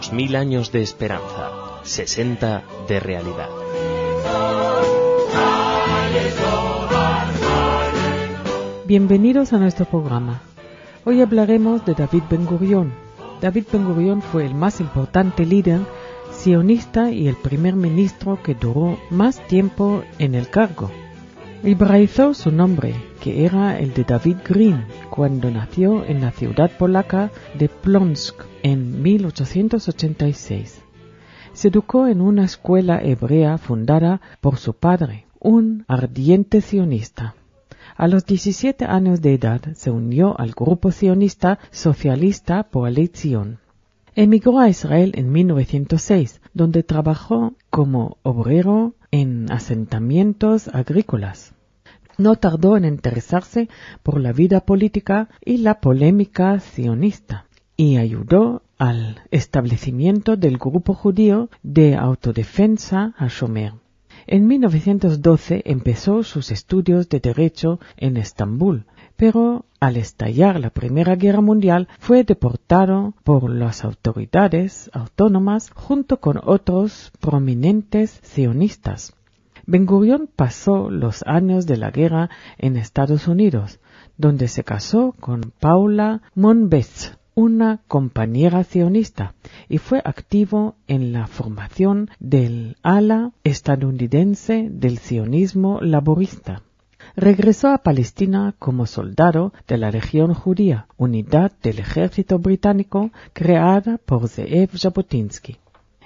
2000 años de esperanza, 60 de realidad. Bienvenidos a nuestro programa. Hoy hablaremos de David Ben-Gurión. David Ben-Gurión fue el más importante líder sionista y el primer ministro que duró más tiempo en el cargo. Hebraizó su nombre, que era el de David Green, cuando nació en la ciudad polaca de Plonsk en 1886. Se educó en una escuela hebrea fundada por su padre, un ardiente sionista. A los 17 años de edad se unió al grupo sionista socialista Poalet Zion. Emigró a Israel en 1906, donde trabajó como obrero en asentamientos agrícolas. No tardó en interesarse por la vida política y la polémica sionista, y ayudó al establecimiento del grupo judío de autodefensa Hashomer. En 1912 empezó sus estudios de Derecho en Estambul, pero al estallar la Primera Guerra Mundial fue deportado por las autoridades autónomas junto con otros prominentes sionistas. Ben-Gurión pasó los años de la guerra en Estados Unidos, donde se casó con Paula Monbetz, una compañera sionista, y fue activo en la formación del ala estadounidense del sionismo laborista. Regresó a Palestina como soldado de la Legión Judía, unidad del ejército británico creada por Zeev Jabotinsky.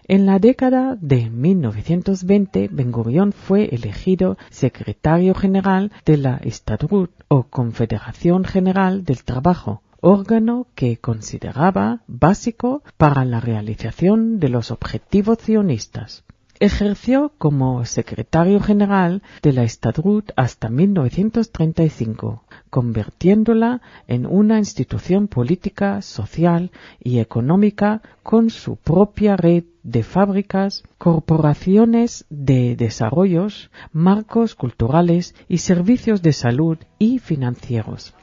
En la década de 1920, Ben-Gurión fue elegido secretario general de la Histadrut, o Confederación General del Trabajo, órgano que consideraba básico para la realización de los objetivos sionistas. Ejerció como secretario general de la Histadrut hasta 1935, convirtiéndola en una institución política, social y económica con su propia red de fábricas, corporaciones de desarrollos, marcos culturales y servicios de salud y financieros.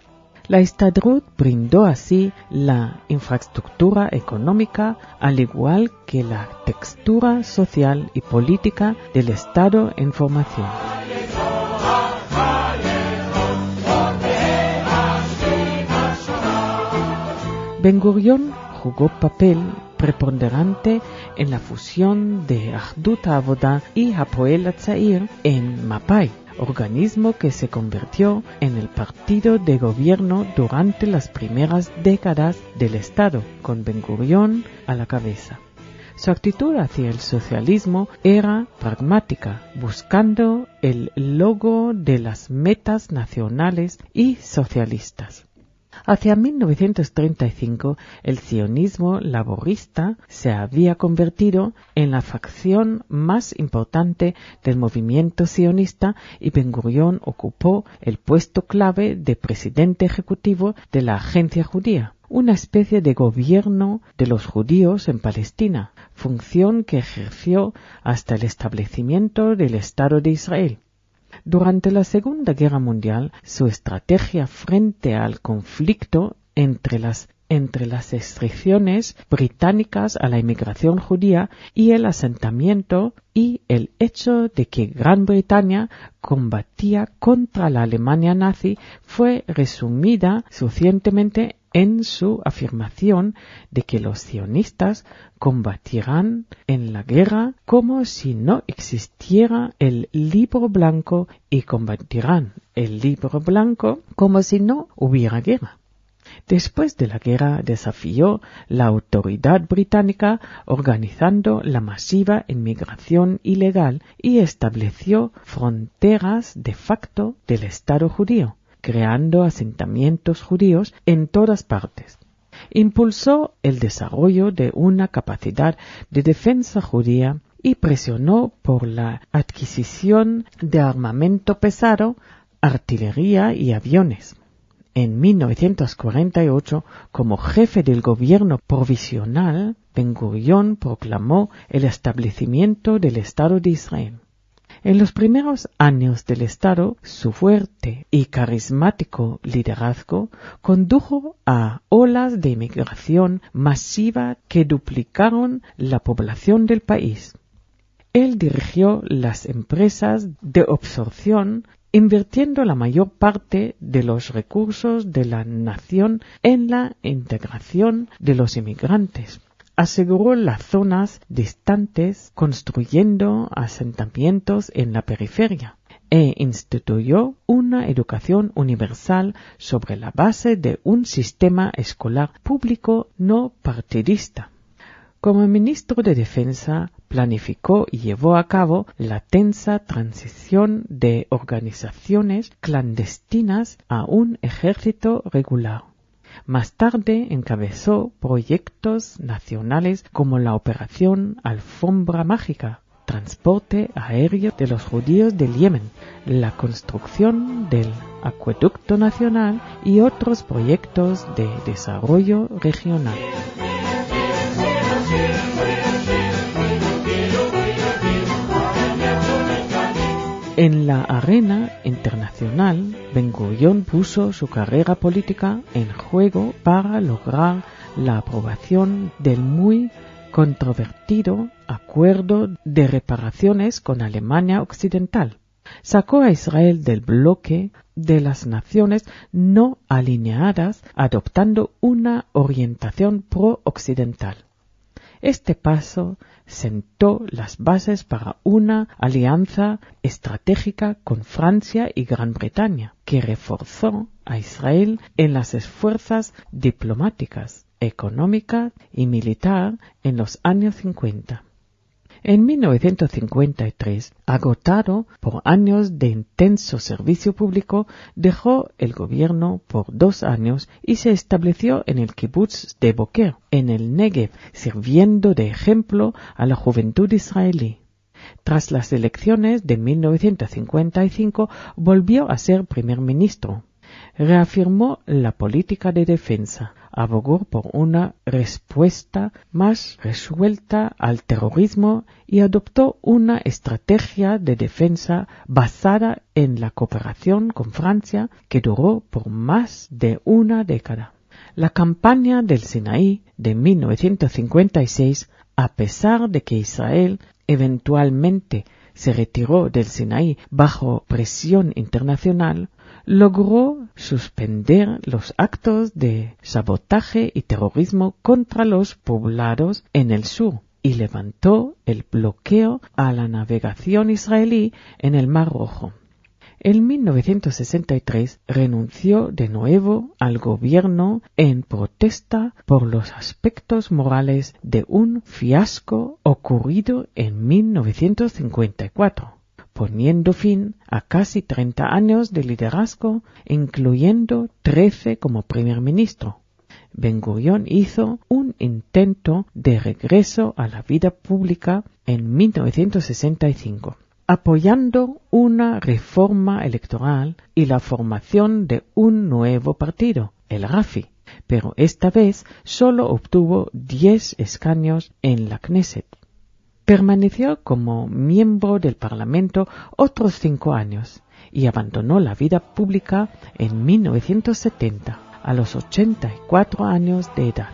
La Histadrut brindó así la infraestructura económica, al igual que la textura social y política del Estado en formación. Ben-Gurión jugó papel preponderante en la fusión de Ahdut HaAvoda y Hapoel Hatzair en Mapai, organismo que se convirtió en el partido de gobierno durante las primeras décadas del Estado, con Ben-Gurión a la cabeza. Su actitud hacia el socialismo era pragmática, buscando el logro de las metas nacionales y socialistas. Hacia 1935, el sionismo laborista se había convertido en la facción más importante del movimiento sionista y Ben-Gurión ocupó el puesto clave de presidente ejecutivo de la Agencia Judía, una especie de gobierno de los judíos en Palestina, función que ejerció hasta el establecimiento del Estado de Israel. Durante la Segunda Guerra Mundial, su estrategia frente al conflicto entre las restricciones británicas a la inmigración judía y el asentamiento y el hecho de que Gran Bretaña combatía contra la Alemania nazi fue resumida suficientemente en su afirmación de que los sionistas combatirán en la guerra como si no existiera el libro blanco y combatirán el libro blanco como si no hubiera guerra. Después de la guerra desafió la autoridad británica organizando la masiva inmigración ilegal y estableció fronteras de facto del Estado judío, creando asentamientos judíos en todas partes. Impulsó el desarrollo de una capacidad de defensa judía y presionó por la adquisición de armamento pesado, artillería y aviones. En 1948, como jefe del gobierno provisional, Ben-Gurión proclamó el establecimiento del Estado de Israel. En los primeros años del Estado, su fuerte y carismático liderazgo condujo a olas de inmigración masiva que duplicaron la población del país. Él dirigió las empresas de absorción, invirtiendo la mayor parte de los recursos de la nación en la integración de los inmigrantes. Aseguró las zonas distantes construyendo asentamientos en la periferia e instituyó una educación universal sobre la base de un sistema escolar público no partidista. Como ministro de Defensa, planificó y llevó a cabo la tensa transición de organizaciones clandestinas a un ejército regular. Más tarde encabezó proyectos nacionales como la Operación Alfombra Mágica, transporte aéreo de los judíos del Yemen, la construcción del Acueducto Nacional y otros proyectos de desarrollo regional. En la arena internacional, Ben-Gurión puso su carrera política en juego para lograr la aprobación del muy controvertido Acuerdo de Reparaciones con Alemania Occidental. Sacó a Israel del bloque de las naciones no alineadas, adoptando una orientación pro-occidental. Este paso sentó las bases para una alianza estratégica con Francia y Gran Bretaña, que reforzó a Israel en las esfuerzas diplomáticas, económicas y militar en los años 50. En 1953, agotado por años de intenso servicio público, dejó el gobierno por 2 años y se estableció en el kibutz de Boker, en el Negev, sirviendo de ejemplo a la juventud israelí. Tras las elecciones de 1955, volvió a ser primer ministro. Reafirmó la política de defensa, abogó por una respuesta más resuelta al terrorismo y adoptó una estrategia de defensa basada en la cooperación con Francia que duró por más de una década. La campaña del Sinaí de 1956, a pesar de que Israel eventualmente se retiró del Sinaí bajo presión internacional, logró suspender los actos de sabotaje y terrorismo contra los poblados en el sur y levantó el bloqueo a la navegación israelí en el Mar Rojo. En 1963 renunció de nuevo al gobierno en protesta por los aspectos morales de un fiasco ocurrido en 1954. Poniendo fin a casi 30 años de liderazgo, incluyendo 13 como primer ministro. Ben-Gurión hizo un intento de regreso a la vida pública en 1965, apoyando una reforma electoral y la formación de un nuevo partido, el Rafi, pero esta vez solo obtuvo 10 escaños en la Knesset. Permaneció como miembro del Parlamento otros 5 años y abandonó la vida pública en 1970, a los 84 años de edad.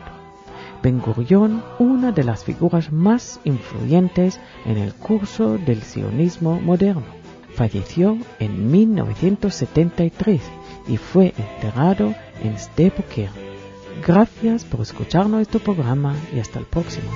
Ben-Gurión, una de las figuras más influyentes en el curso del sionismo moderno, falleció en 1973 y fue enterrado en Sde Boker. Gracias por escuchar nuestro programa y hasta el próximo.